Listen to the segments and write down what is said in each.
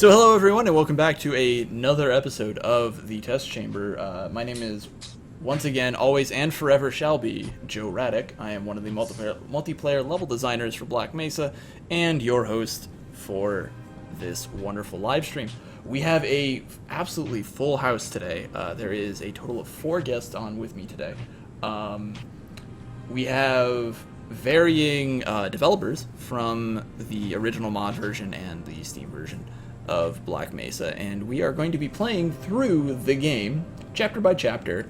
So hello everyone and welcome back to another episode of The Test Chamber. My name is, once again, always and forever shall be, Joe Raddick. I am one of the multiplayer level designers for Black Mesa and your host for this wonderful live stream. We have a absolutely full house today. There is a total of 4 guests on with me today. We have varying developers from the original mod version and the Steam version of Black Mesa, and we are going to be playing through the game chapter by chapter,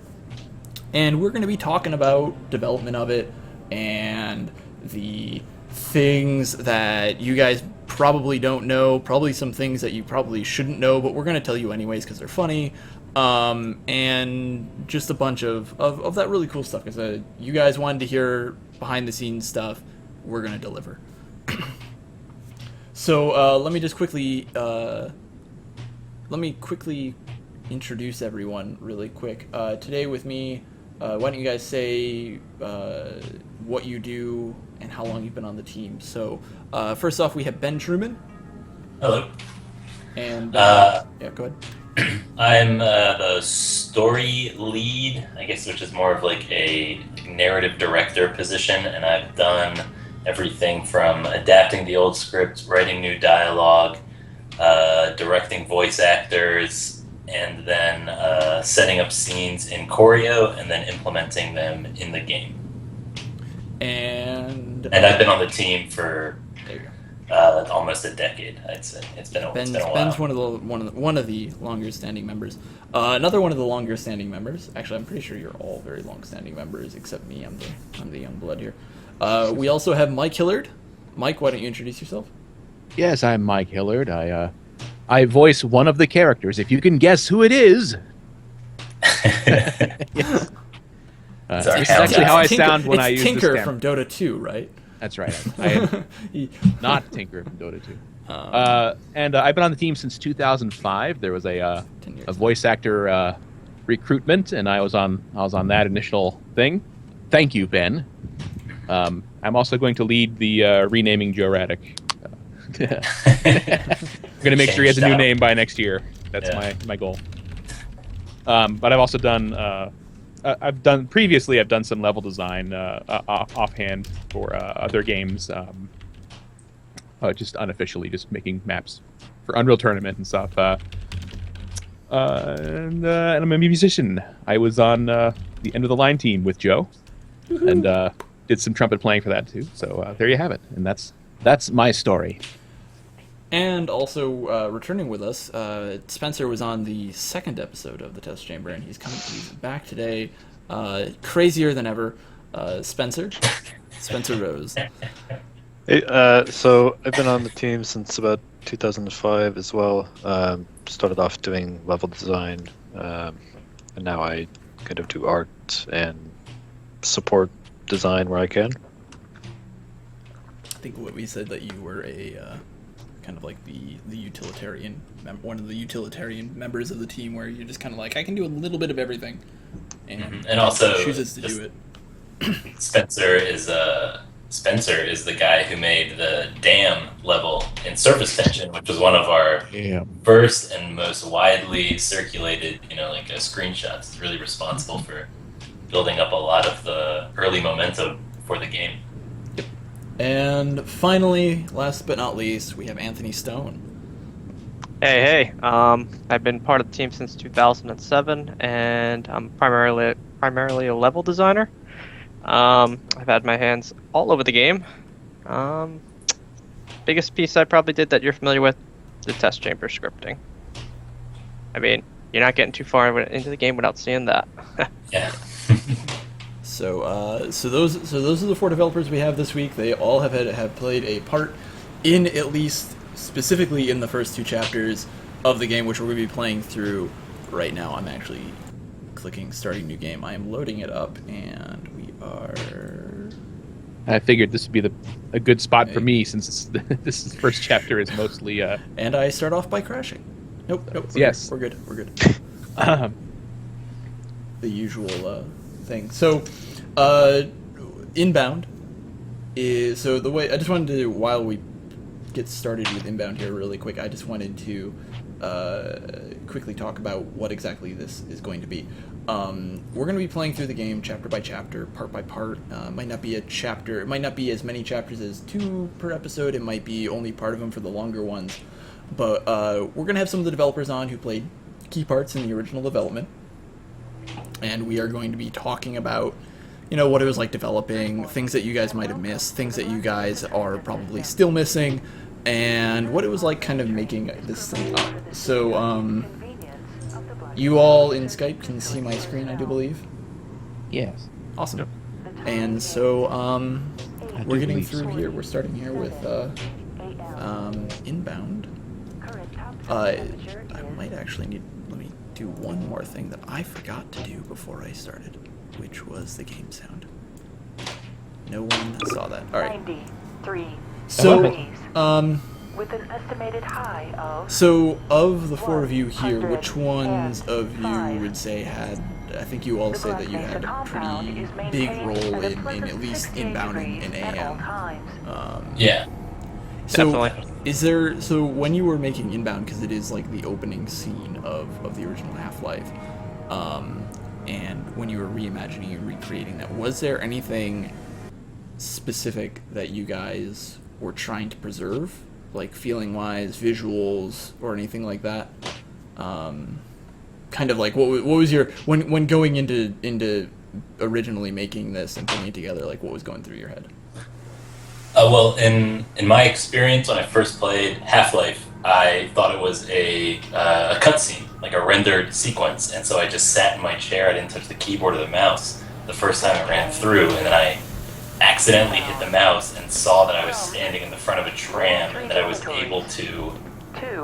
and we're going to be talking about development of it and the things that you guys probably don't know, probably some things that you probably shouldn't know, but we're going to tell you anyways because they're funny, and just a bunch of that really cool stuff, because you guys wanted to hear behind the scenes stuff. We're going to deliver. So let me quickly introduce everyone really quick. Today with me, why don't you guys say what you do and how long you've been on the team. So first off, we have Ben Truman. Hello. And yeah, go ahead. I'm the story lead, I guess, which is more of like a narrative director position, and I've done everything from adapting the old script, writing new dialogue, directing voice actors, and then setting up scenes in choreo and then implementing them in the game. And I've been on the team for almost a decade, I'd say. It's been a while. Ben's one of the longer standing members. Another one of the longer standing members. Actually, I'm pretty sure you're all very long standing members except me. I'm the young blood here. We also have Mike Hillard. Mike, why don't you introduce yourself? Yes, I'm Mike Hillard. I voice one of the characters. If you can guess who it is. Yes. This is actually how I sound when I use this Tinker from Dota 2, right? That's right. I am not Tinker from Dota 2. And I've been on the team since 2005. There was a voice actor recruitment, and I was on that initial thing. Thank you, Ben. I'm also going to lead the renaming Joe Raddick. I'm going to make sure he has a new name by next year. That's my goal. But I've also done I've done some level design offhand for other games, just unofficially, just making maps for Unreal Tournament and stuff. And I'm a musician. I was on the End of the Line team with Joe, and did some trumpet playing for that too. So there you have it, and that's my story. And also returning with us, Spencer was on the second episode of the Test Chamber, and he's back today, crazier than ever. Spencer Rose. Hey, so I've been on the team since about 2005 as well. Started off doing level design, and now I kind of do art and support design where I can. I think what we said that you were a kind of like the utilitarian, one of the utilitarian members of the team, where you're just kind of like, I can do a little bit of everything, and also chooses to do it. Spencer is the guy who made the dam level in Surface Tension, which was one of our first and most widely circulated, screenshots. It's really responsible for building up a lot of the early momentum for the game. Yep. And finally, last but not least, we have Anthony Stone. Hey. I've been part of the team since 2007, and I'm primarily a level designer. I've had my hands all over the game. Biggest piece I probably did that you're familiar with, the test chamber scripting. I mean, you're not getting too far into the game without seeing that. Yeah. So those are the 4 developers we have this week. They all have played a part in, at least specifically in, the first 2 chapters of the game, which we're going to be playing through right now. I'm actually clicking starting new game. I am loading it up, and we are. I figured this would be a good spot for me, since this first chapter is mostly. And I start off by crashing. Nope. Yes. We're good. The usual thing. So, Inbound is, so the way I just wanted to, while we get started with Inbound here really quick, I just wanted to quickly talk about what exactly this is going to be. We're going to be playing through the game chapter by chapter, part by part. Might not be a chapter. It might not be as many chapters as 2 per episode. It might be only part of them for the longer ones. But we're going to have some of the developers on who played key parts in the original development. And we are going to be talking about, what it was like developing, things that you guys might have missed, things that you guys are probably still missing, and what it was like kind of making this thing up. So, you all in Skype can see my screen, I do believe? Yes. Awesome. And so, we're getting through here. We're starting here with Inbound. I might actually need... Let me do one more thing that I forgot to do before I started, which was the game sound. No one saw that. All right. 93 So, with an estimated high of... So, of the 4 of you here, which ones of you would say had... I think you all say that you had a pretty big role in at least Inbounding in AM. Yeah. So, Definitely. So when you were making Inbound, because it is like the opening scene of the original Half-Life, and when you were reimagining and recreating that, was there anything specific that you guys were trying to preserve? Like feeling-wise, visuals, or anything like that? Kind of like, what was your... When going into originally making this and putting it together, like what was going through your head? Well, in my experience, when I first played Half-Life, I thought it was a cutscene, like a rendered sequence, and so I just sat in my chair. I didn't touch the keyboard or the mouse the first time I ran through, and then I accidentally hit the mouse and saw that I was standing in the front of a tram, and that I was able to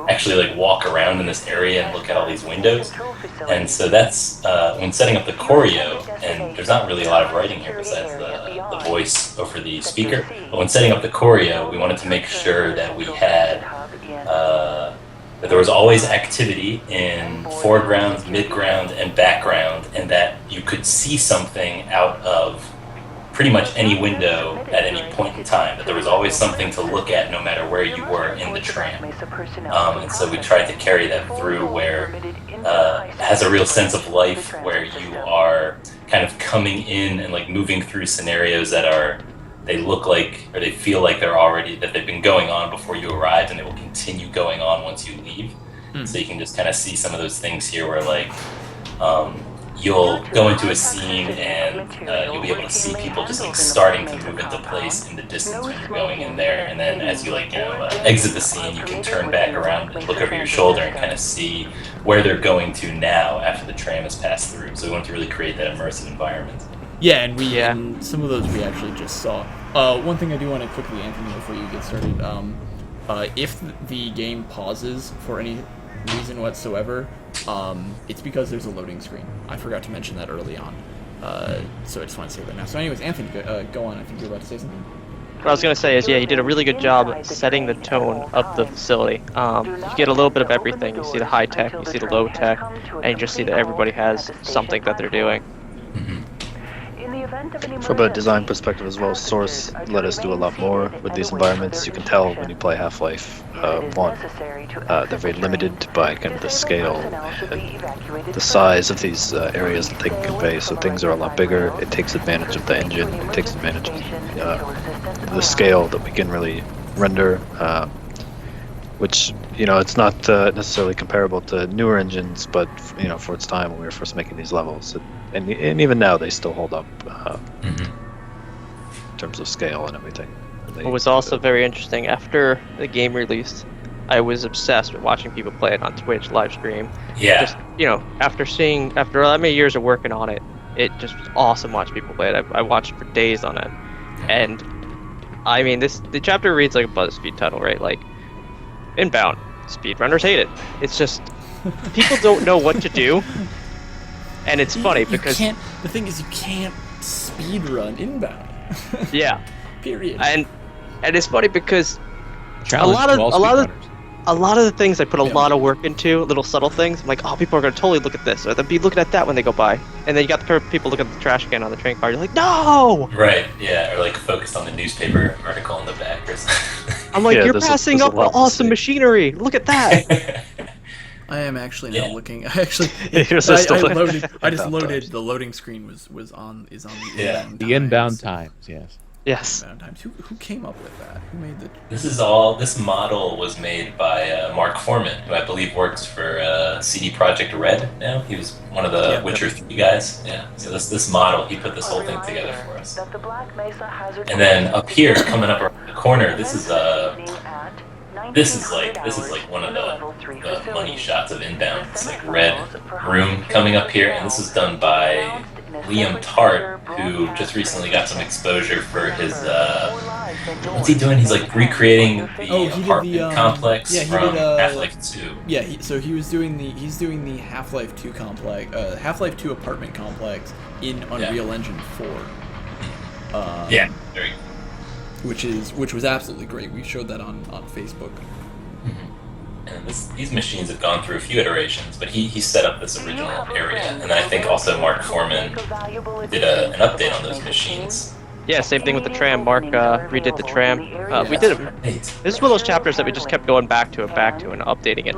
actually like walk around in this area and look at all these windows. And so that's when setting up the choreo, and there's not really a lot of writing here besides the voice over the speaker, but when setting up the choreo, we wanted to make sure that we had that there was always activity in foreground, midground, and background, and that you could see something out of pretty much any window at any point in time, that there was always something to look at no matter where you were in the tram. And so we tried to carry that through where it has a real sense of life, where you are kind of coming in and like moving through scenarios that are, they look like, or they feel like that they've been going on before you arrived, and they will continue going on once you leave. So you can just kind of see some of those things here where like, you'll go into a scene and you'll be able to see people just like starting to move into place in the distance when you're going in there, and then as you exit the scene, you can turn back around and look over your shoulder and kind of see where they're going to now after the tram has passed through. So we want to really create that immersive environment. Yeah, and some of those we actually just saw. One thing I do want to quickly, Anthony, before you get started, if the game pauses for any reason whatsoever, it's because there's a loading screen. I forgot to mention that early on, so I just want to say that now. So anyways, Anthony, go on. I think you're about to say something. What I was going to say is, yeah, you did a really good job setting the tone of the facility. You get a little bit of everything. You see the high tech, you see the low tech, and you just see that everybody has something that they're doing. From a design perspective as well, Source let us do a lot more with these environments. You can tell when you play Half-Life 1, they're very limited by kind of the scale and the size of these areas that they can convey, so things are a lot bigger. It takes advantage of the engine, it takes advantage of the scale that we can really render, which, it's not necessarily comparable to newer engines, but, for its time when we were first making these levels, and even now they still hold up in terms of scale and everything. What was also very interesting, after the game released, I was obsessed with watching people play it on Twitch live stream. Yeah. Just, after that many years of working on it, it just was awesome watching people play it. I watched for days on it. And, I mean, the chapter reads like a BuzzFeed title, right? Like, Inbound, speedrunners hate it. It's just, people don't know what to do. And it's funny because... The thing is, you can't speedrun Inbound. Yeah. Period. And it's funny because Challenge a lot of the things I put a Yeah. lot of work into, little subtle things. I'm like, oh, people are gonna totally look at this, or they'll be looking at that when they go by. And then you got the people looking at the trash can on the train car. You're like, no. Right, yeah, or like focused on the newspaper article in the back or something. I'm like, Yeah, you're there's a- passing there's a up lot to awesome see. machinery. Look at that. I am actually Yeah. now looking. I actually, Here's I, a still- I loaded. I just Inbound loaded. times. The loading screen is on the Yeah. inbound The inbound times. times, yes. Yes. Inbound times. Who came up with that? Who made the? This model was made by Mark Foreman, who I believe works for CD Projekt Red now. He was one of the Yeah. Witcher 3 guys. Yeah. So this model, he put this whole thing together for us. That the Black Mesa hazard And then up here, coming up around the corner, this is like one of the money shots of Inbound. It's like red room coming up here, and this is done by Liam Tart, who just recently got some exposure for his what's he doing? He's like recreating the Oh, he did apartment the, complex yeah, he from did, Half-Life 2. Yeah. He's doing the Half-Life 2 complex, Half-Life 2 apartment complex in Unreal Engine 4. Yeah, very Which was absolutely great. We showed that on Facebook. And these machines have gone through a few iterations, but he set up this original area, and then I think also Mark Foreman did an update on those machines. Yeah, same thing with the tram. Mark redid the tram. We did it. Hey, This is one of those chapters that we just kept going back to, and updating it,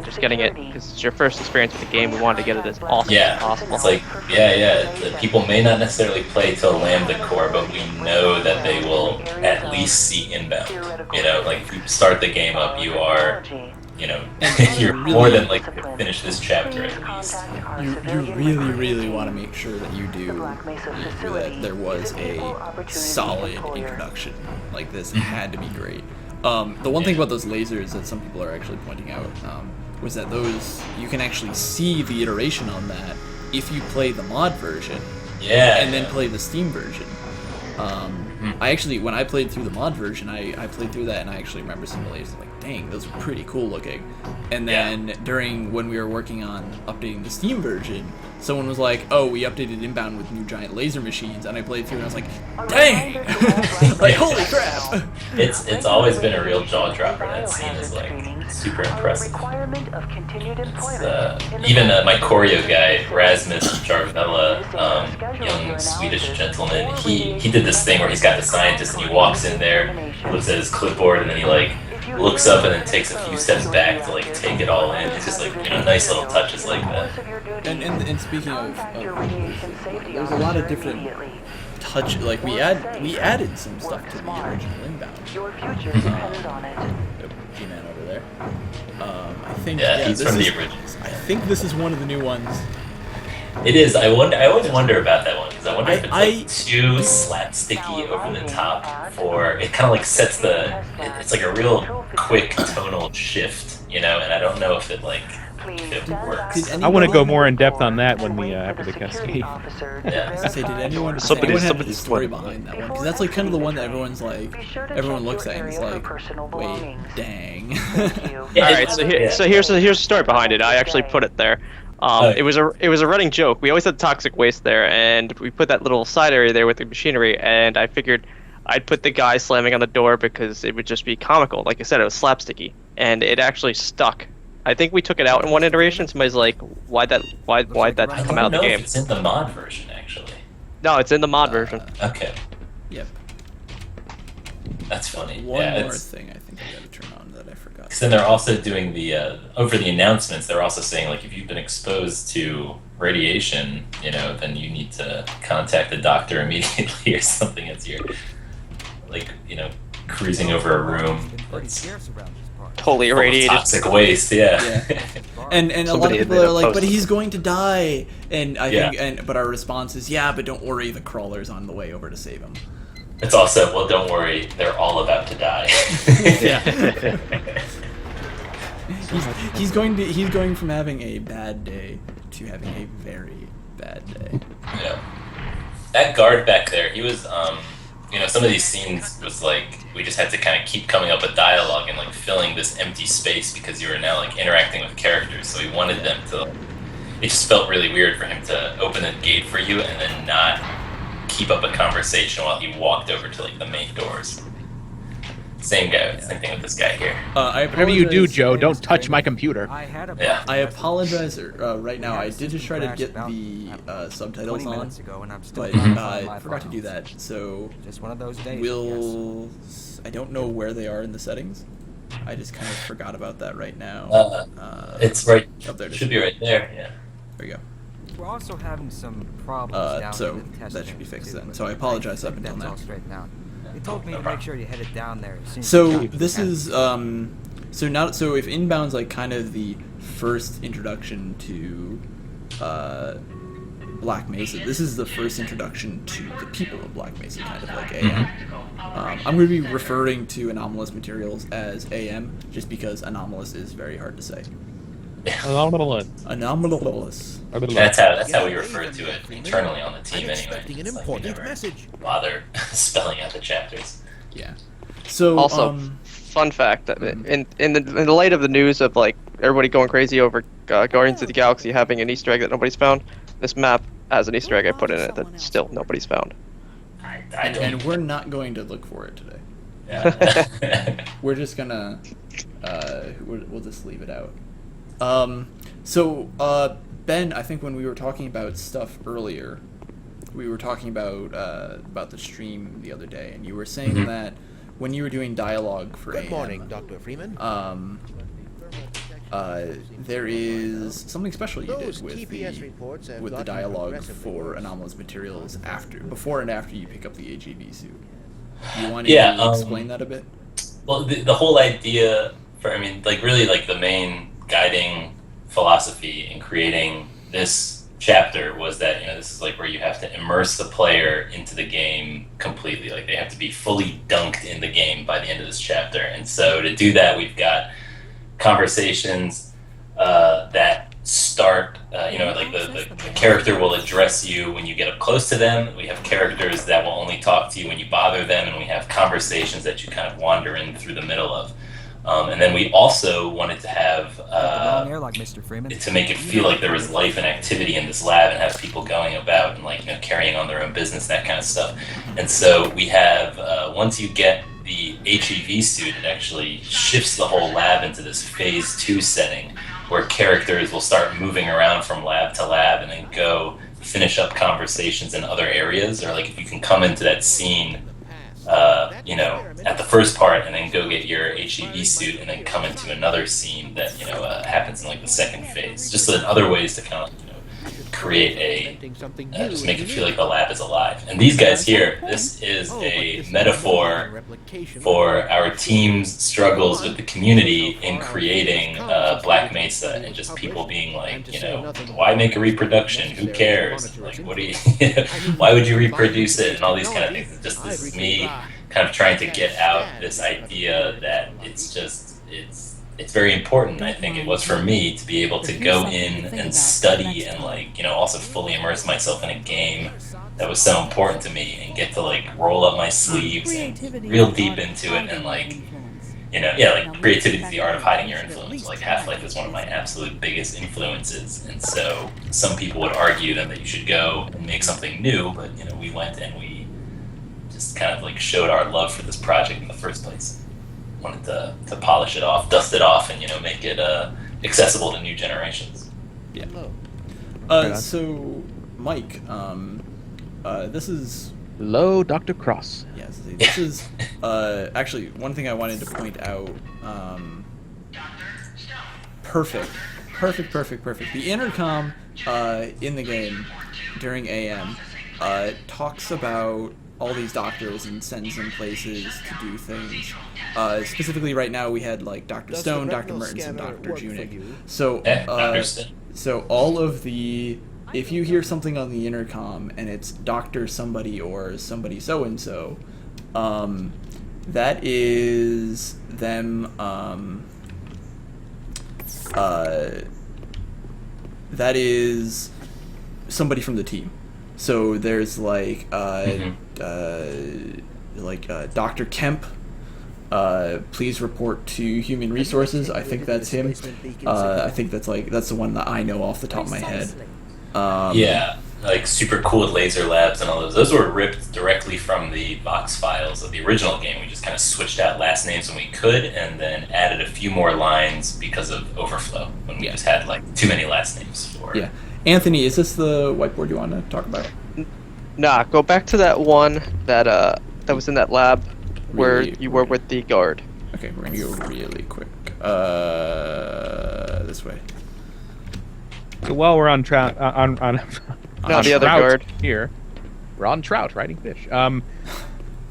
just getting it, because it's your first experience with the game. We wanted to get it as awesome yeah, as possible. it's like, the people may not necessarily play till Lambda Core, but we know that they will at least see Inbound. You know, like, if you start the game up, you are, you know, you're more than like to finish this chapter at least. You really want to make sure that you do that there was a solid introduction. Like, this had to be great. The one thing about those lasers that some people are actually pointing out was that those, you can actually see the iteration on that if you play the mod version and then play the Steam version. I actually, when I played through the mod version, I played through that and I actually remember some of the lasers, like, dang, those were pretty cool looking. And then when we were working on updating the Steam version, someone was like, oh, we updated Inbound with new giant laser machines, and I played through and I was like, dang! Like, holy crap! It's always been a real jaw dropper. That scene is like super impressive. Even my choreo guy, Rasmus Jarvella, young Swedish gentleman, he did this thing where he's got the scientist and he walks in there, looks at his clipboard, and then he like looks up and then takes a few steps back to like take it all in. It's just like, you know, nice little touches like that. And speaking of there's a lot of different like we added some stuff to the original Inbound. G-Man over there. I think he's from the originals. I think this is one of the new ones. It is. I always wonder about that one because I wonder if it's like too slapsticky over the top, or it kind of like sets the. It's like a real quick tonal shift, you know, and I don't know if it like if it works. I want to go more in depth on that when we after the cascade. Yeah. I say, did anyone have the story behind that one? Because that's like kind of the one that everyone looks at and is like, wait, dang. Alright, so here's the story behind it. I actually put it there. It was a running joke. We always had toxic waste there, and we put that little side area there with the machinery, and I figured I'd put the guy slamming on the door because it would just be comical. Like I said, it was slapsticky, and it actually stuck. I think we took it out in one iteration. Somebody's like, why'd that come out of the I don't know game? if it's in the mod version actually. No, it's in the mod version. Okay, Yep. that's funny. One yeah, more thing I think I gotta turn on that I forgot. Because then they're also doing the over the announcements. They're also saying like if you've been exposed to radiation, you know, then you need to contact the doctor immediately or something. As you're like, you know, cruising over a room. It's Totally full of irradiated. toxic waste. Yeah. And a lot Somebody of had people made are a like, post. but he's going to die. And I Yeah. think, but our response is, yeah, but don't worry, the crawler's on the way over to save him. It's also, well, don't worry, they're all about to die. Yeah. he's going from having a bad day to having a very bad day. Yeah. That guard back there, he was, you know, some of these scenes was like, we just had to kind of keep coming up with dialogue and like filling this empty space because you were now like interacting with characters, so we wanted them to, it just felt really weird for him to open a gate for you and then not keep up a conversation while he walked over to like the main doors. Same guy. Same thing with this guy here. I Whatever you do, apologize. Joe, don't touch my computer. Yeah. I apologize right now. I did just try to get the subtitles on, but I forgot to do that. So Just one of those days. I don't know where they are in the settings. I just kind of forgot about that right now. It's right. Up there. Should be right there. Yeah. There you go. We're also having some problems down so in the test that should be chamber, fixed too, then. but So I apologize up until that's now. all straightened out. They told me to make sure you headed down there as soon as So you can. this is so if Inbound's like kind of the first introduction to Black Mesa, this is the first introduction to the people of Black Mesa, kind of like AM. I'm going to be referring to Anomalous Materials as AM just because Anomalous is very hard to say. Anomalous. That's how we refer to it internally on the team anyway. An It's like important we never message. bother spelling out the chapters. Yeah. So Also, fun fact: in the light of the news of like everybody going crazy over Guardians of the Galaxy having an Easter egg that nobody's found, this map has an Easter egg I put in it that still nobody's found. I don't. and we're not going to look for it today. Yeah. We're just gonna we'll just leave it out. So Ben, I think when we were talking about stuff earlier, we were talking about the stream the other day, and you were saying that when you were doing dialogue for Good AM, morning, Dr. Freeman. there is something special you Those did with TPS reports have the gotten dialogue progressively for worse. Anomalous Materials before and after you pick up the AGV suit. Do you want Yeah, to explain that a bit? Well, the whole idea for, really the main guiding philosophy in creating this chapter was that, this is like where you have to immerse the player into the game completely. Like they have to be fully dunked in the game by the end of this chapter. And so to do that, we've got conversations that start, the character will address you when you get up close to them. We have characters that will only talk to you when you bother them, and we have conversations that you kind of wander in through the middle of. And then we also wanted to have long hair like Mr. Freeman. to make it feel like there was life and activity in this lab, and have people going about and carrying on their own business, that kind of stuff. And so we have once you get the HEV suit, it actually shifts the whole lab into this phase 2 setting, where characters will start moving around from lab to lab and then go finish up conversations in other areas, or if you can come into that scene at the first part and then go get your HEV suit and then come into another scene that happens in the second phase. Just other ways to kind of create just make it feel like the lab is alive. And these guys here, this is a metaphor for our team's struggles with the community in creating Black Mesa, and just people being why make a reproduction? Who cares? What do you? Why would you reproduce it? And all these kind of things. This is me kind of trying to get out this idea that it's very important. I think it was for me to be able to go in and study and also fully immerse myself in a game that was so important to me, and get to roll up my sleeves and real deep into it, and creativity is the art of hiding your influence. Half-Life is one of my absolute biggest influences, and so some people would argue then that you should go and make something new, but we went and we just kind of showed our love for this project in the first place. Wanted to polish it off, dust it off, and make it accessible to new generations. Yeah. So, Mike, this is. Hello, Dr. Cross. Yes, this is actually one thing I wanted to point out. Perfect. The intercom in the game during AM talks about all these doctors and sends them places to do things. Specifically, right now we had Dr. Stone, Dr. Mertens, and Dr. Junik. So all of the, if you hear something on the intercom and it's Dr. somebody or somebody so and so, that is them. That is somebody from the team. So there's Dr. Kemp, please report to Human Resources. I think that's him. I think that's the one that I know off the top of my head. Yeah. like super cool with laser labs and all those were ripped directly from the box files of the original game. We just kind of switched out last names when we could, and then added a few more lines because of overflow when we just had like too many last names for. Yeah, Anthony, is this the whiteboard you want to talk about? Nah, go back to that one that was in that lab where you were with the guard. Okay, we're gonna go really quick. This way. So while we're on trout, on No, the other trout guard. here, we're on trout riding fish. I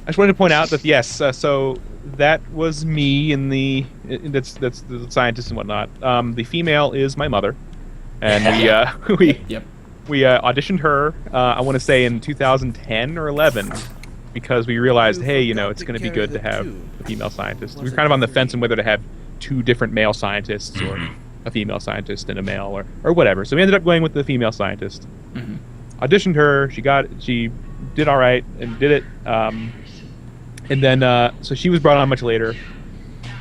just wanted to point out that yes, so that was me that's the scientist and whatnot. The female is my mother, and we auditioned her. I want to say in 2010 or 11, because we realized, hey, it's going to be good to have a female scientist. We were kind of on the fence on whether to have 2 different male scientists or a female scientist and a male or whatever. So we ended up going with the female scientist. Mm-hmm. Auditioned her. She did all right and did it. And then so she was brought on much later.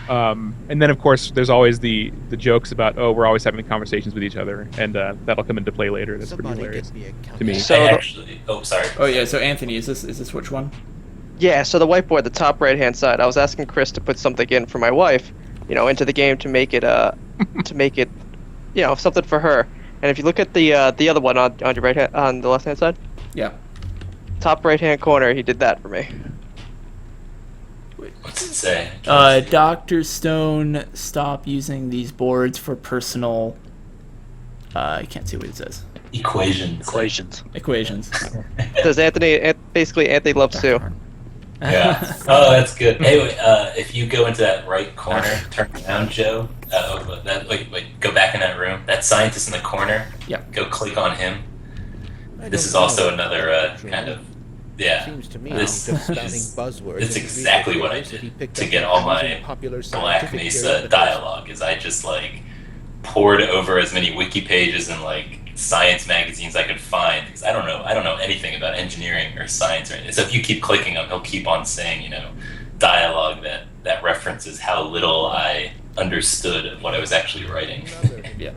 And then of course there's always the jokes about we're always having conversations with each other, and that'll come into play later. That's pretty hilarious to me. So sorry. Oh yeah, so Anthony, is this which one? Yeah, so the whiteboard, the top right-hand side. I was asking Chris to put something in for my wife, into the game to make it something for her. And if you look at the other one on your right hand, on the left-hand side, Yeah. top right-hand corner, he did that for me. What's it say? Dr. Stone, stop using these boards for personal... I can't see what it says. Equations. Equations. Does Anthony loves Sue. Yeah. Oh, that's good. Hey, if you go into that right corner, turn around, Joe. Wait, go back in that room. That scientist in the corner. Yeah. Go click on him. This is also another kind of Seems to me This that spouting is buzzwords it's and exactly what I that he did picked to up get on all my using popular Black scientific Mesa periodicals. dialogue. Is I just poured over as many wiki pages and science magazines I could find, because I don't know anything about engineering or science or anything. So if you keep clicking him, he'll keep on saying dialogue that references how little I understood of what I was actually writing. Yeah.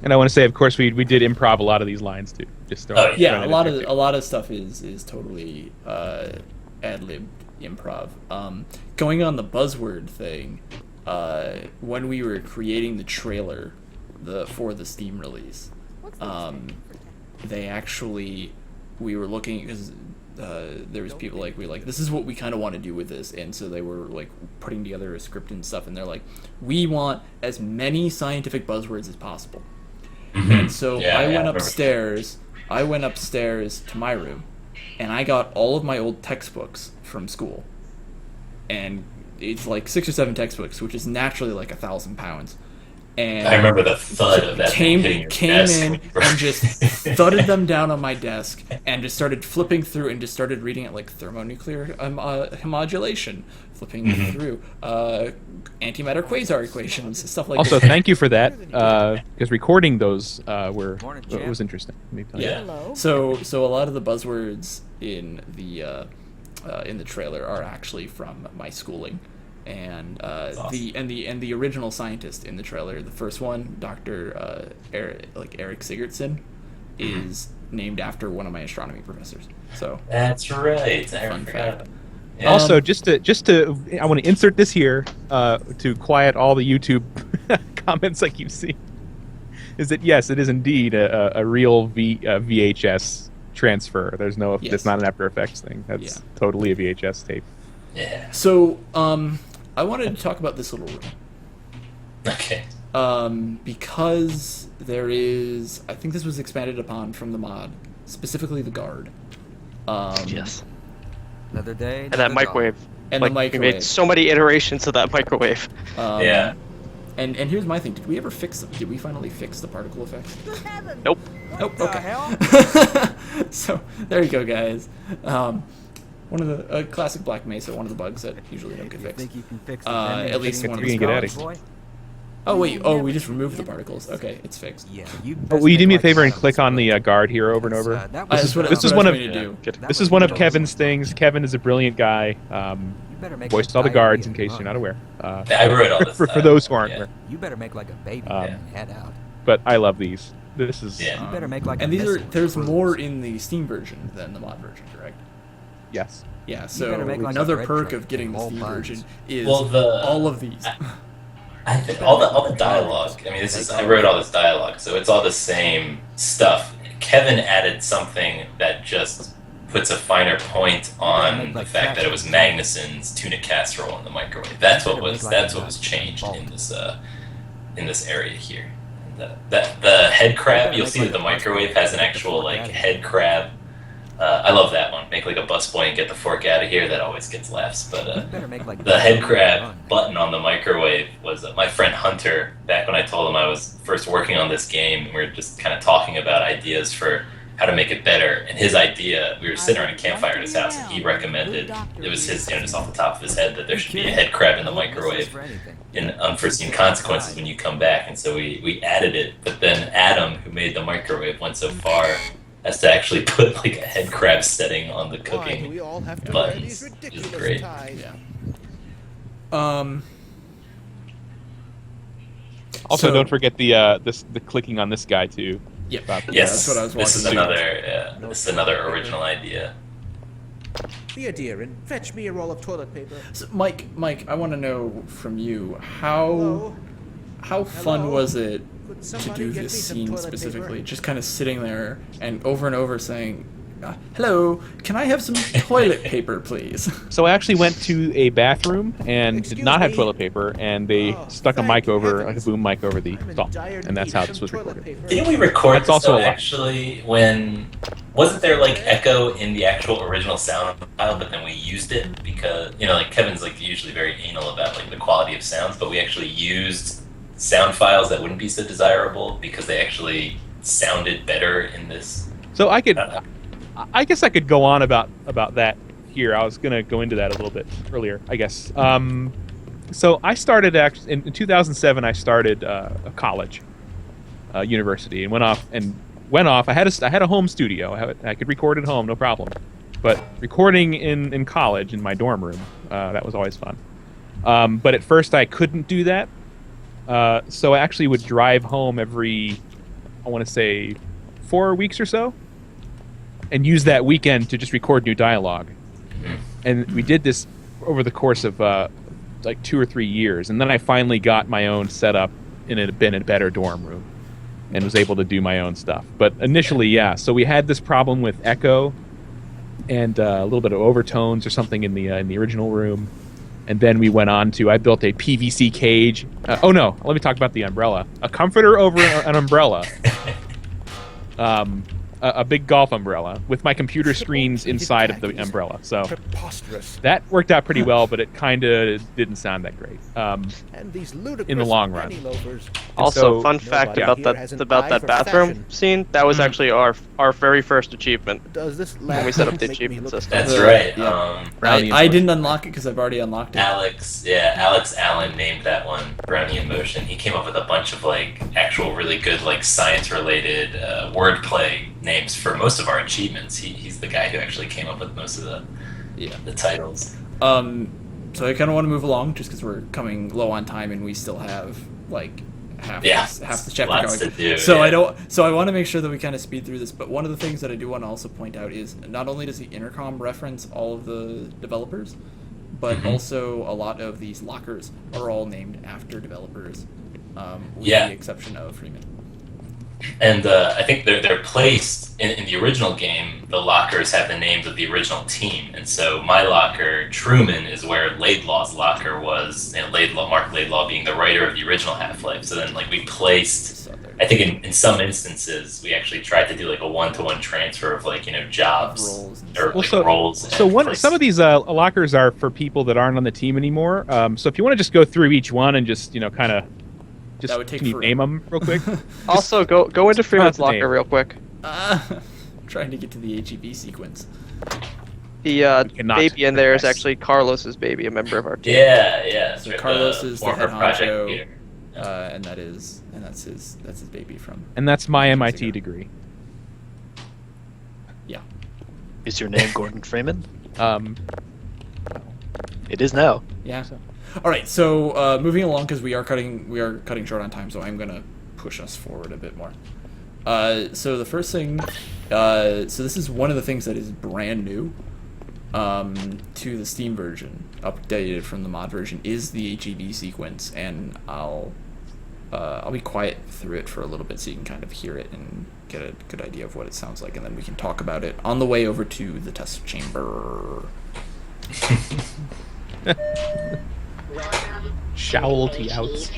And I want to say, of course, we did improv a lot of these lines too. Just yeah, a lot of stuff is totally ad-libbed improv. Going on the buzzword thing, when we were creating the trailer for the Steam release, we were looking, because there was people this is what we kind of want to do with this, and so they were putting together a script and stuff, and they're like, we want as many scientific buzzwords as possible. Mm-hmm. And so I went upstairs to my room, and I got all of my old textbooks from school, and it's 6 or 7 textbooks, which is naturally 1,000 pounds. And I remember the thud of that came hitting your desk. in and just thudded them down on my desk, and just started flipping through and just started reading it, thermonuclear homodulation, flipping through antimatter quasar equations, stuff like that. Also, thank you for that, because recording those was interesting. Yeah. So a lot of the buzzwords in the trailer are actually from my schooling. And awesome. the original scientist in the trailer, the first one, Dr. Eric Sigurdsson, is named after one of my astronomy professors. So that's right. Fun fact. Yeah. Also, just to, I want to insert this here to quiet all the YouTube comments I keep seeing. Is that yes, it is indeed a real VHS transfer. There's no, it's not an After Effects thing. That's totally a VHS tape. Yeah. So, I wanted to talk about this little room. Okay. Because there is, I think this was expanded upon from the mod, specifically the guard. Yes. Another day. And that microwave. And the microwave. We made so many iterations of that microwave. Yeah. And here's my thing. Did we finally fix the particle effects? Nope. Nope. Okay. So there you go, guys. One of the classic Black Mesa, one of the bugs that usually don't get fixed. Think you can fix at least one of the the boy? Oh wait, we just removed the particles. Okay, it's fixed. Yeah. Will you do me a favor and click on the guard here over and over? This is one of Kevin's things. Kevin is a brilliant guy. Voiced all the guards, in case you're not aware. I wrote all this for those who aren't aware. You better make a baby and head out. But I love these. This is Yeah. You better make like and a these are missile there's with more cruise. in the Steam version than the mod version, correct? yes. Yeah. better So make like a another bread perk truck of getting the with Steam all version buns. is Well, all of these. I think all the dialogue. I mean, I wrote all this dialogue, so it's all the same stuff. Kevin added something that just puts a finer point on the fact that it was Magnuson's tuna casserole in the microwave. That's what was changed in this area here. The head crab, you'll see that the microwave has an actual like head crab. I love that one. Make like a busboy and get the fork out of here. That always gets laughs. But Better make like the head crab button on the microwave was my friend Hunter. Back when I told him I was first working on this game, we were just kind of talking about ideas for how to make it better. And his idea, we were sitting around a campfire at his house, and he recommended, it was his, just off the top of his head, that there should be a head crab in the microwave in unforeseen consequences when you come back. And so we added it. But then Adam, who made the microwave, went so far as to actually put like a head crab setting on the Why do cooking we all have to wear these buttons. It was ridiculous great. ties? Yeah. Also, So- don't forget the clicking on this guy too. Yep. Yes, that's what I was this is watching. this is another original idea. Be a dear and fetch me a roll of toilet paper. So, Mike, I want to know from you Hello? how fun Hello? was it Could to somebody do get this me some scene toilet specifically? paper? Just kind of sitting there and over saying, "Hello, can I have some toilet paper, please?" So I actually went to a bathroom and did Excuse not have me? toilet paper, and they Oh, stuck a thank mic over, like a heavens. boom mic over the I'm in stall, dire and that's need how of this some was toilet recorded. paper. Didn't we record That's this also though, a lot. actually when wasn't there like echo in the actual original sound file, but then we used it because like Kevin's like usually very anal about like the quality of sounds, but we actually used sound files that wouldn't be so desirable because they actually sounded better in this. So I guess I could go on about that here. I was gonna go into that a little bit earlier, I guess. So I started in 2007. I started a college, university, and went off. I had a home studio. I could record at home, no problem. But recording in college in my dorm room, that was always fun. But at first I couldn't do that. So I actually would drive home every, I want to say, 4 weeks or so, and use that weekend to just record new dialogue. And we did this over the course of like 2 or 3 years, and then I finally got my own setup in a better dorm room, and was able to do my own stuff. But initially, yeah. So we had this problem with echo and a little bit of overtones or something in the original room, and then we went on to I built a PVC cage. Let me talk about the umbrella. A comforter over an umbrella. A big golf umbrella with my computer screens inside of the umbrella. So Preposterous. that worked out pretty well, but it kind of didn't sound that great. And these ludicrous in the long run. penny loafers. Also, so- fun fact Nobody about here that has an about eye that for bathroom fashion. scene. That was actually our very first achievement. Does this When we set up the make me achievement look system. That's The- right. yeah. Brownie I in didn't unlock it because I've already unlocked it. Alex Allen named that one Brownie in Motion. He came up with a bunch of like actual really good like science related wordplay names for most of our achievements. He's the guy who actually came up with most of the titles. So I kind of want to move along just because we're coming low on time and we still have like half the chapter lots going. to do, So yeah. I want to make sure that we kind of speed through this. But one of the things that I do want to also point out is not only does the intercom reference all of the developers, but also a lot of these lockers are all named after developers, with the exception of Freeman. And I think they're placed in the original game. The lockers have the names of the original team, and so my locker, Truman, is where Laidlaw's locker was. And Mark Laidlaw being the writer of the original Half-Life. So then, like we placed, I think in some instances we actually tried to do like a one-to-one transfer of like jobs Roles and or stuff. like roles. So and some of these lockers are for people that aren't on the team anymore. So if you want to just go through each one and just kind of That would take can you forever. name them real quick? Also, go into Freeman's the name. locker real quick. Trying to get to the HEB sequence. The cannot baby in there is progress. actually Carlos's baby, a member of our team. Yeah. So Carlos is the former head project honcho, leader. and that's his baby from. And that's my Years MIT ago. degree. Yeah. Is your name Gordon Freeman? It is now. Yeah. All right. So moving along because we are cutting short on time, so I'm gonna push us forward a bit more. So the first thing, so this is one of the things that is brand new to the Steam version, updated from the mod version, is the HEV sequence, and I'll be quiet through it for a little bit so you can kind of hear it and get a good idea of what it sounds like, and then we can talk about it on the way over to the test chamber. Showlty outs.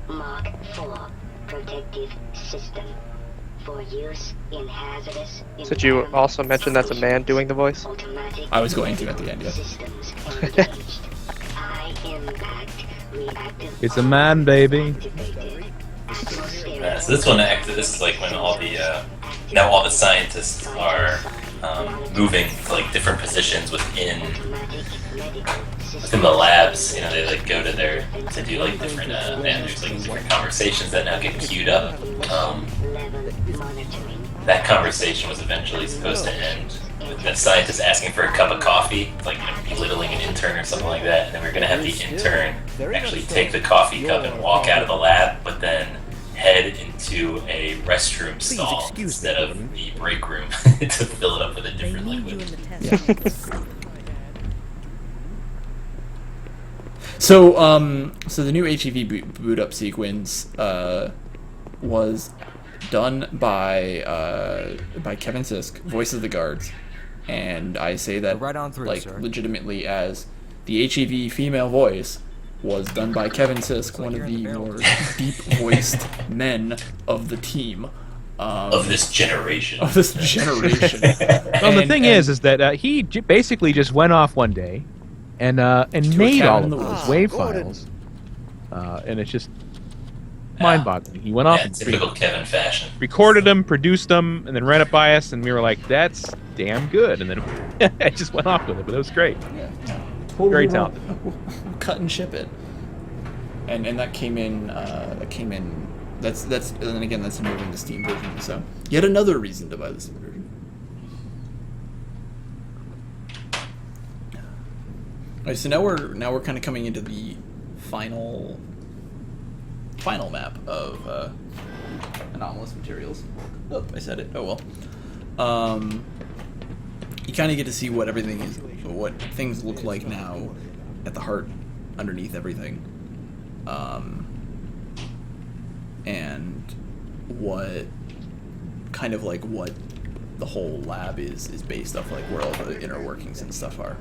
Mark 4 protective system for use in hazardous. Did you also mention that's a man doing the voice? I was going to at the end, yeah. Systems engaged. High impact reactive. It's a man, baby. So this one, this is like when all the now all the scientists are moving to like different positions within the labs. You know, they like go to to do like different and there's like different conversations that now get queued up. That conversation was eventually supposed to end with the scientist asking for a cup of coffee, like, you know, belittling an intern or something like that, and then we're gonna have the intern actually take the coffee cup and walk out of the lab, but then head into a restroom stall instead of the break room to fill it up with a different liquid. So, so the new HEV boot up sequence was done by Kevin Sisk, voice of the guards, and I say that Right on through, like sir. legitimately, as the HEV female voice was done by Kevin Sisk, one of the more deep-voiced men of the team. Of this generation. Of this generation. Well, the thing is that he basically just went off one day and made all of those WAV files, and it's just mind-boggling. He went off and typical Kevin fashion. recorded them, produced them, and then ran it by us, and we were like, "That's damn good." And then I just went off with it, but it was great. Yeah. Totally Very talented. Cut and ship it, and that came in. That's and then again that's moving the Steam version. So yet another reason to buy the Steam version. Alright, so now we're kind of coming into the final map of Anomalous Materials. Oh, I said it. Oh well. You kind of get to see what everything is, what things look like now at the heart, underneath everything, and what kind of like what the whole lab is based off, like where all the inner workings and stuff are.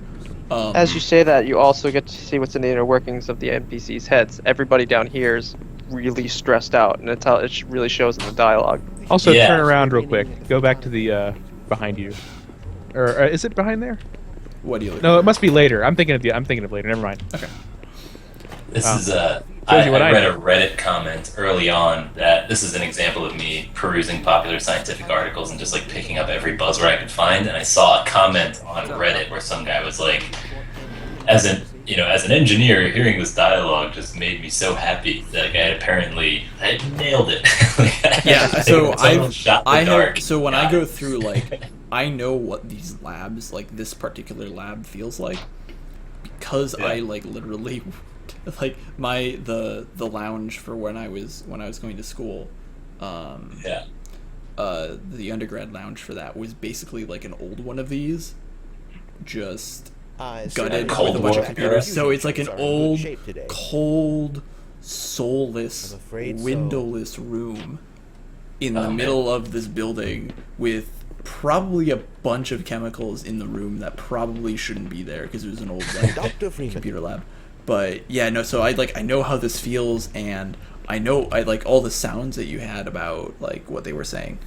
As you say that, you also get to see what's in the inner workings of the NPCs' heads. Everybody down here is really stressed out, and it really shows in the dialogue. Also, Yeah. turn around real quick. Go back to the behind you, or is it behind there? What do you look? No, it must be later. I'm thinking of later. Never mind. Okay. This is Shows you what I I read know. a Reddit comment early on that this is an example of me perusing popular scientific articles and just like picking up every buzzword I could find, and I saw a comment on Reddit where some guy was like, as an engineer, hearing this dialogue just made me so happy that I nailed it. Yeah, so So when I go through, like, I know what these labs, like this particular lab, feels like, because I like literally, like the lounge for when I was going to school, the undergrad lounge for that was basically like an old one of these, just gutted with a bunch of computers. So it's like an old, cold, soulless, windowless room in the middle of this building with probably a bunch of chemicals in the room that probably shouldn't be there because it was an old computer lab. But yeah, no, so I know how this feels, and I like all the sounds that you had about like what they were saying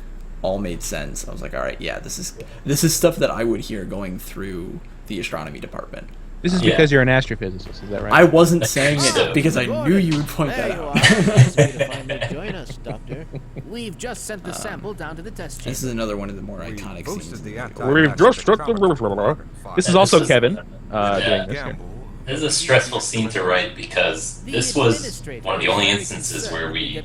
all made sense. I was like, all right, yeah, this is stuff that I would hear going through the astronomy department. This is because you're an astrophysicist, is that right? I wasn't saying it because I knew you would point that out. Nice way to finally join us, Doctor. We've just sent the sample down to the test chamber. This is another one of the more iconic scenes. We've just This is also Kevin doing this here. This is a stressful scene to write because this was one of the only instances where we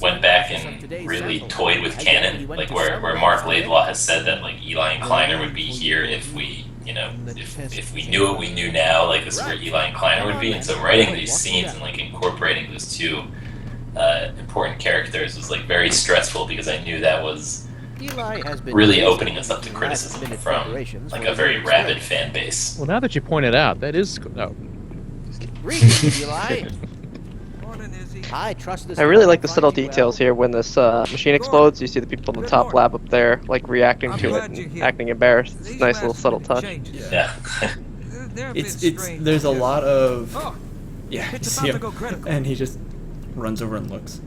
went back and really toyed with canon, like where Mark Laidlaw has said that like Eli and Kleiner would be here if we, if we knew what we knew now, like this is where Eli and Kleiner would be. And so writing these scenes and like incorporating those two important characters was like very stressful because I knew that was Eli has been really using opening us up to last criticism minute from preparations like for a very the rabid script. fan base. Well, now that you point it out, that is. Oh. Greetings, Eli. Morning, Izzy. I trust this. I really like the will subtle find you details well. here when this machine explodes. You see the people in the top lab up there, like reacting I'm to it glad you're and here. acting embarrassed. It's a These nice little last subtle minute touch. changes, Yeah. they're a bit It's strange, there's a but lot of Oh, yeah. You it's see about to him, go critical. and he just runs over and looks.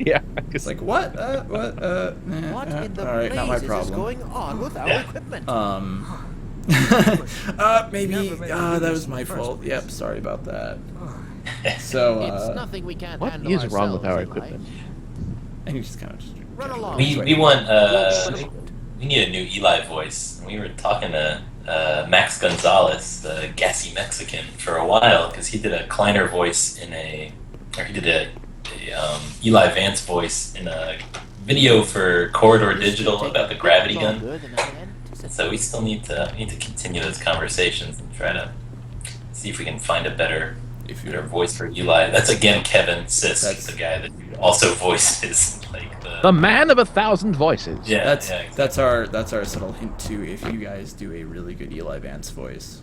Yeah. It's like what? What? What in the all right, not my blazes is problem. going on with our Yeah. equipment? Maybe Never made that it was in my the first fault. place. Yep, sorry about that. It's So nothing we can't What handle is wrong with our ourselves, Eli. equipment? and he just kind of just Run along. We want we need a new Eli voice. We were talking to Max Gonzalez, the gassy Mexican, for a while because he did a Kleiner voice he did a Eli Vance voice in a video for Corridor Digital about the gravity gun. Longer than I anticipated. So we still need to continue those conversations and try to see if we can find a better voice for Eli. That's again Kevin Sisk, the guy that also voices like The man of 1,000 voices. Yeah, that's yeah, exactly. that's our subtle hint too. If you guys do a really good Eli Vance voice,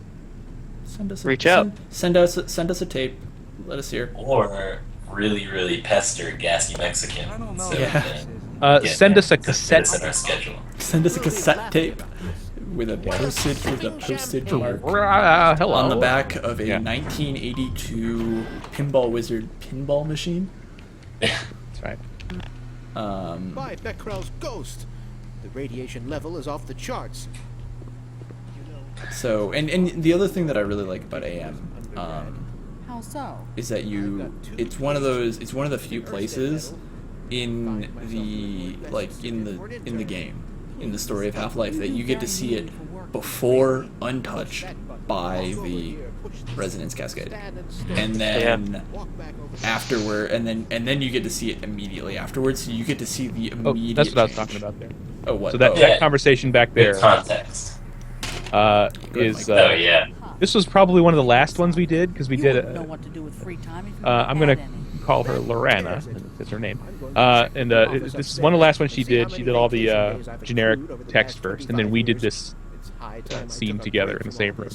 send us Reach out. Send us a tape. Let us hear. Or really pester gassy Mexican. I don't know. So Yeah. we can Send us a fit cassette. this in our schedule. Send us a cassette tape with a postage mark Hello. on the back of a Yeah. 1982 Pinball Wizard pinball machine. That's right. By Becquerel's ghost. The radiation level is off the charts. So and the other thing that I really like about AM How so? is that it's one of the few places in the game, in the story of Half-Life, that you get to see it before untouched by the Resonance Cascade, and then afterward, and then you get to see it immediately afterwards. So you get to see the Oh, immediate. that's what I was change. talking about there. Oh, what? So that, oh, Yeah. that conversation back there Good context. is. Oh yeah. This was probably one of the last ones we did because we You did. wouldn't know what to do with free time if you I'm had gonna any. call her Lorana. That's her name. And this is one of the last ones she did. She did all the generic text first, and then we did this scene together in the same room.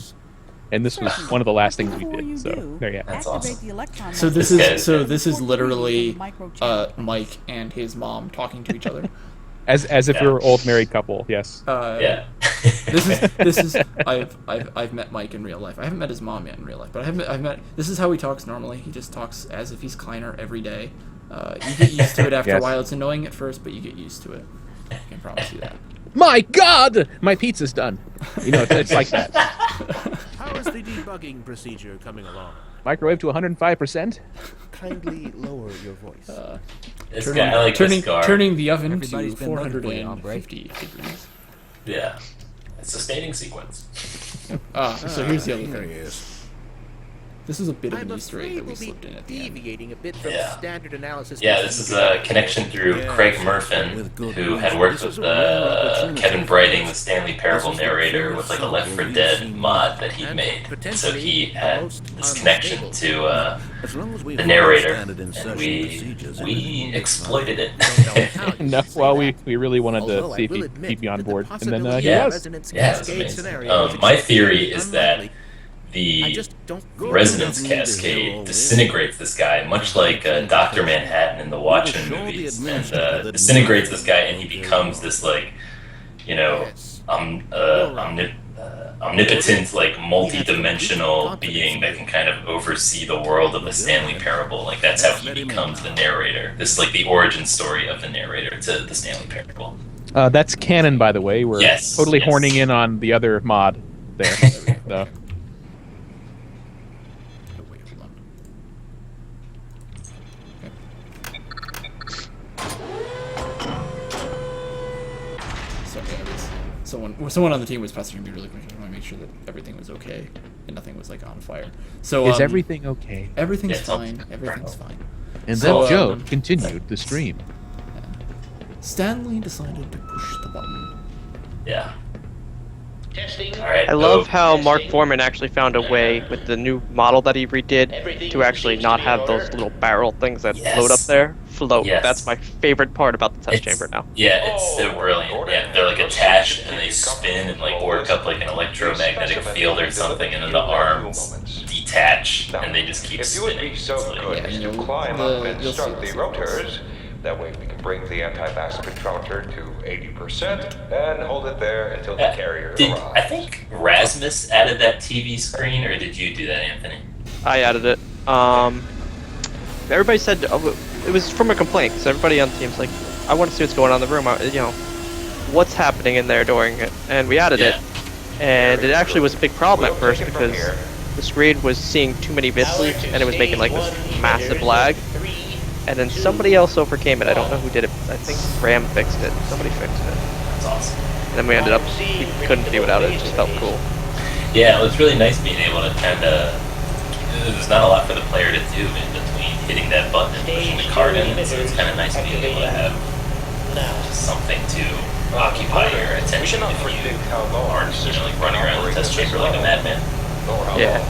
And this was one of the last things we Before you did. So do, there you have it. That's activate awesome. the electron So this motor is literally before creating the microchip. Mike and his mom talking to each other. As if we were an old married couple. Yes. Yeah. This is I've met Mike in real life. I haven't met his mom yet in real life, but I've met. This is how he talks normally. He just talks as if he's Kleiner every day. You get used to it after a Yes. while. It's annoying at first, but you get used to it. I can promise you that. My God, my pizza's done. You know, it's like that. How is the debugging procedure coming along? Microwave to 105%. Kindly lower your voice. This guy, I like this guard. turning the oven Everybody's to been looking for you, hombre. 450 degrees. Yeah. It's a sustaining sequence. So here's the other Here he thing. is. This is a bit of I'm an Easter egg afraid that we we'll be slipped in at the end. deviating a bit from Yeah. standard analysis. Yeah, this is a connection through Craig Murfin, who had worked with Kevin Brighting, the Stanley Parable narrator, with like a Left 4 Dead mod that he made. And so he had this connection to the narrator, and we exploited it. No, well, we really wanted to see if he'd keep you on board, and then he Yeah. was. Yeah, it's amazing. My theory is that the resonance cascade disintegrates this guy, much like Dr. Manhattan in the Watchmen movies, and disintegrates this guy, and he becomes this, like, you know, omnipotent, like, multi-dimensional being that can kind of oversee the world of the Stanley Parable. Like, that's how he becomes the narrator. This is like the origin story of the narrator to the Stanley Parable. That's canon, by the way. We're Yes, totally yes. horning in on the other mod there. So. Oh, wait, hold on. Sorry, someone on the team was pestering me really quick. I want to make sure that everything was okay and nothing was like on fire. So Is everything okay? Everything's Yeah, fine. Everything's fine. And So, then Joe continued the stream. Stanley decided to push the button. Yeah. Alright. I love how Mark Foreman actually found a way with the new model that he redid to actually not have those little barrel things that Yes. float up there float. Yes. That's my favorite part about the test It's- chamber now. Yeah, it's so brilliant. Yeah, they're like attached and they spin and like work up like an electromagnetic field or something, and then the arms detach and they just keep If you would spinning. be so It's like- good Yeah, as you to know, climb the- up and you'll see start the this. rotors, that way we can bring the anti-mass spectrometer to 80% and hold it there until the carrier I arrives. think Rasmus added that TV screen, or did you do that, Anthony? I added it. Everybody said it was from a complaint, because everybody on the team's like, I want to see what's going on in the room. What's happening in there during it, and we added it. And it actually was a big problem at first because the screen was seeing too many bits leaked, and it was making like this massive lag. And then somebody else overcame it. I don't know who did it. I think Ram fixed it. Somebody fixed it. That's awesome. And then we ended up, we couldn't do without it. It just felt cool. Yeah, it was really nice being able to kind of. There's not a lot for the player to do in between hitting that button and pushing the card in, so it's kind of nice being able to have something to occupy your attention if you aren't, like running around the test chamber like a madman. Yeah.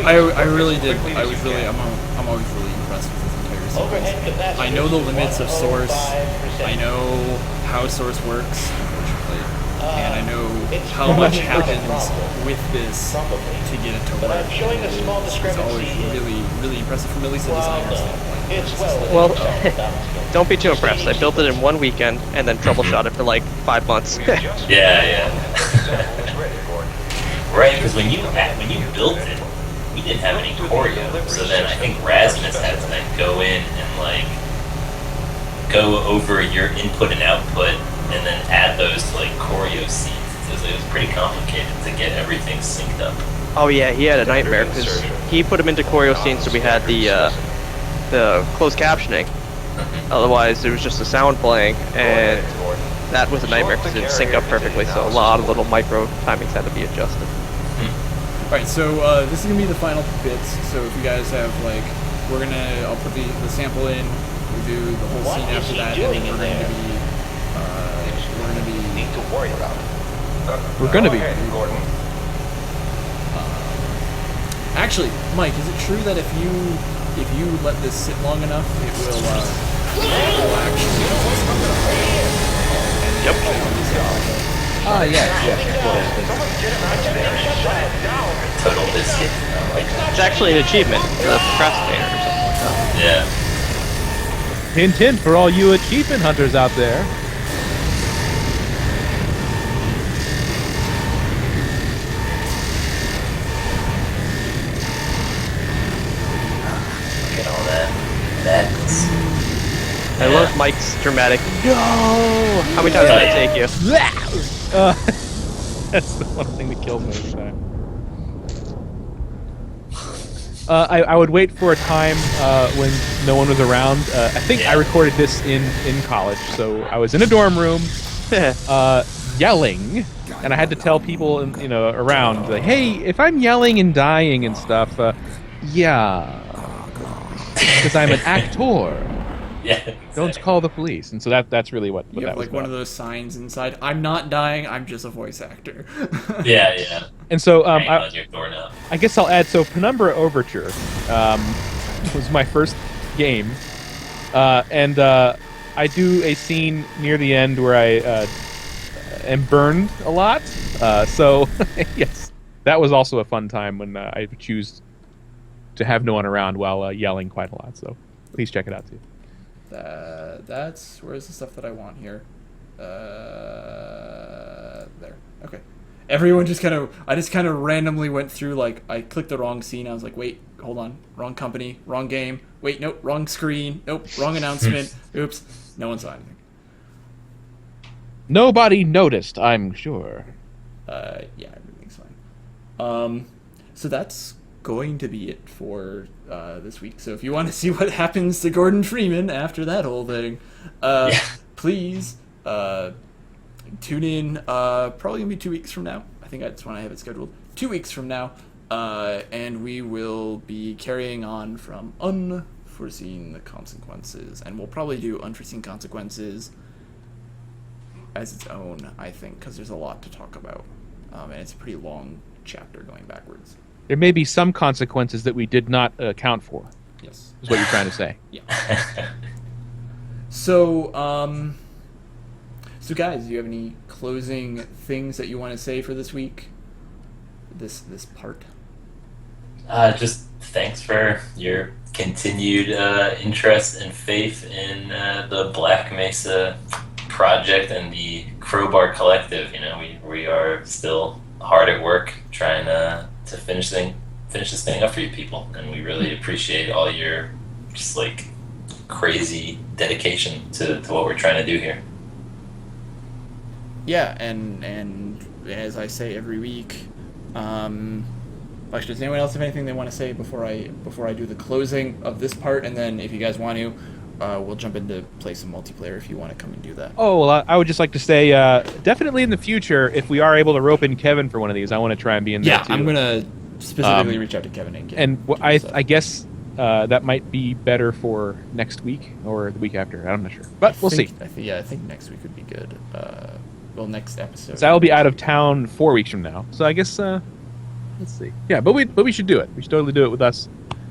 I really did. I'm always really impressed with this entire series. I know the limits of Source. I know how Source works, unfortunately, and I know how much happens with this to get it to work. It's always really, really impressive from at least a designer standpoint. Well, don't be too impressed. I built it in one weekend and then troubleshot it for like 5 months. Yeah. Right, because when you built it, we didn't have any choreo, so then I think Rasmus had to then go in and like go over your input and output, and then add those to like choreo scenes. It was pretty complicated to get everything synced up. Oh yeah, he had a nightmare because he put them into choreo scenes, so we had the closed captioning. Otherwise, it was just the sound playing, and that was a nightmare because it didn't sync up perfectly. So a lot of little micro timings had to be adjusted. Alright, so this is gonna be the final bits. So if you guys have I'll put the sample in. We'll do the whole scene after that, and then We're gonna be. Actually, Mike, is it true that if you let this sit long enough, it will actually? Yep. Total biscuit. It's actually an achievement for the procrastinator or something like that. Yeah. Hint, hint for all you achievement hunters out there. Look at all that madness. I love Mike's dramatic. No. How many times did I take you? That's the one thing that kills me every time. I would wait for a time when no one was around. I think I recorded this in college, so I was in a dorm room yelling, and I had to tell people around, like, hey, if I'm yelling and dying and stuff, yeah, because I'm an actor. Yeah. Exactly. Don't call the police. And so that's really what You that have was like one about. of those signs inside. I'm not dying. I'm just a voice actor. Yeah. And so Hang on your door now. I guess I'll add. So Penumbra Overture was my first game, and I do a scene near the end where I am burned a lot. So yes, that was also a fun time when I would choose to have no one around while yelling quite a lot. So please check it out too. That's where's the stuff that I want here. There. Okay. Everyone just I just kind of randomly went through, like, I clicked the wrong scene. I was like, wait, hold on. Wrong company, wrong game. Wait, nope, wrong screen. Nope, wrong announcement. Oops. No one saw anything. Nobody noticed, I'm sure. Yeah, everything's fine. So that's going to be it for this week. So if you want to see what happens to Gordon Freeman after that whole thing, please tune in. Probably gonna be 2 weeks from now. I think that's when I have it scheduled. 2 weeks from now, and we will be carrying on from unforeseen consequences, and we'll probably do unforeseen consequences as its own, I think, because there's a lot to talk about, and it's a pretty long chapter going backwards. There may be some consequences that we did not account for. Yes. Is what you're trying to say. Yeah. So, so guys, do you have any closing things that you want to say for this week? This part? Just thanks for your continued interest and faith in the Black Mesa project and the Crowbar Collective. You know, we are still hard at work trying to finish this thing up for you people, and we really appreciate all your just like crazy dedication to what we're trying to do here. Yeah, and as I say every week, actually, does anyone else have anything they want to say before I do the closing of this part? And then if you guys want to, we'll jump into play some multiplayer if you want to come and do that. Oh, well, I would just like to say, definitely in the future, if we are able to rope in Kevin for one of these, I want to try and be in there too. Yeah, I'm gonna specifically reach out to Kevin and get. And I guess that might be better for next week or the week after. I'm not sure, but we'll see. I think next week would be good. Well, next episode. So I'll be out of town 4 weeks from now. So I guess let's see. Yeah, but we should do it. We should totally do it with us,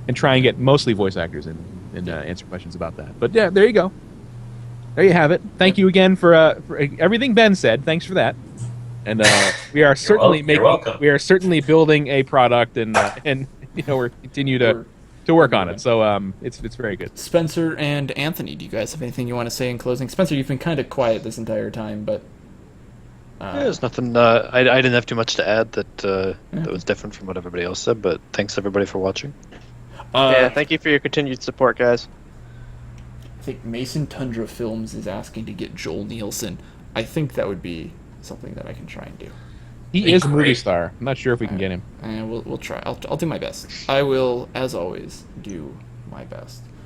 and try and get mostly voice actors in and answer questions about that. But yeah, there you go. There you have it. Thank you again for everything Ben said. Thanks for that. And we are certainly we are certainly building a product, and we're continue to work on it. So it's very good. Spencer and Anthony, do you guys have anything you want to say in closing? Spencer, you've been kind of quiet this entire time, but there's nothing. I didn't have too much to add that was different from what everybody else said. But thanks everybody for watching. Yeah, thank you for your continued support, guys. I think Mason Tundra Films is asking to get Joel Nielsen. I think that would be something that I can try and do. He is a movie star. I'm not sure if we can get him. And we'll try. I'll do my best. I will, as always, do my best.